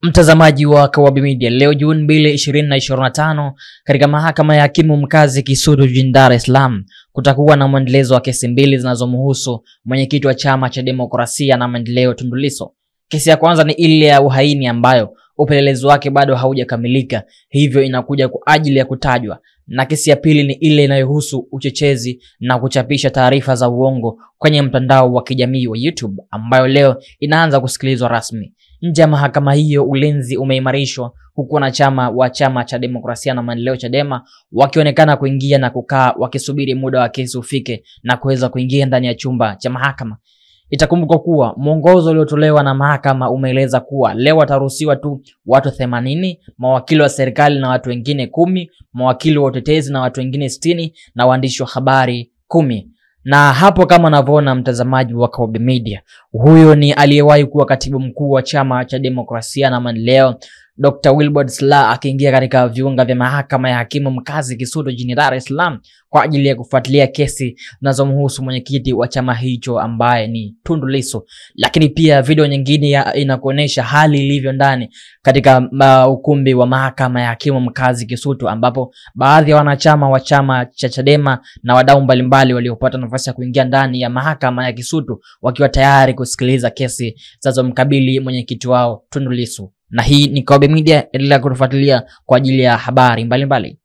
Mtazamaji wa Kawabe Media, leo Juni 2, 2025, katika mahakama ya hakimu mkazi Kisutu jijini Dar es Salaam kutakuwa na mwendelezo wa kesi mbili zinazomhusu mwenyekiti wa chama cha demokrasia na maendeleo Tundu Lissu. Kesi ya kwanza ni ile ya uhaini ambayo upelelezi wake bado haujakamilika, hivyo inakuja kwa ajili ya kutajwa, na kesi ya pili ni ile inayohusu uchochezi na kuchapisha taarifa za uongo kwenye mtandao wa kijamii wa YouTube ambayo leo inaanza kusikilizwa rasmi. Nje ya mahakama hiyo ulinzi umeimarishwa, huku wanachama wa chama cha demokrasia na maendeleo Chadema wakionekana kuingia na kukaa wakisubiri muda wa kesi ufike na kuweza kuingia ndani ya chumba cha mahakama. Itakumbuka kuwa mwongozo uliotolewa na mahakama umeeleza kuwa leo wataruhusiwa tu watu 80, mawakili wa serikali na watu wengine 10, mawakili wa utetezi na watu wengine 60 na waandishi wa habari 10. Na hapo kama unavyoona mtazamaji wa Kawabe Media, huyo ni aliyewahi kuwa katibu mkuu wa chama cha demokrasia na maendeleo Dr. Wilbrod Slaa akiingia katika viunga vya mahakama ya hakimu mkazi Kisutu jijini Dar es Salaam kwa ajili ya kufuatilia kesi zinazomhusu mwenyekiti wa chama hicho ambaye ni Tundu Lissu. Lakini pia video nyingine inakuonesha hali ilivyo ndani katika ukumbi wa mahakama ya hakimu mkazi Kisutu, ambapo baadhi ya wanachama wa chama cha Chadema na wadau mbalimbali waliopata nafasi ya kuingia ndani ya mahakama ya Kisutu wakiwa tayari kusikiliza kesi zinazomkabili mwenyekiti wao Tundu Lissu. Na hii ni Kawabe Media, endelea kutufuatilia kwa ajili ya habari mbalimbali.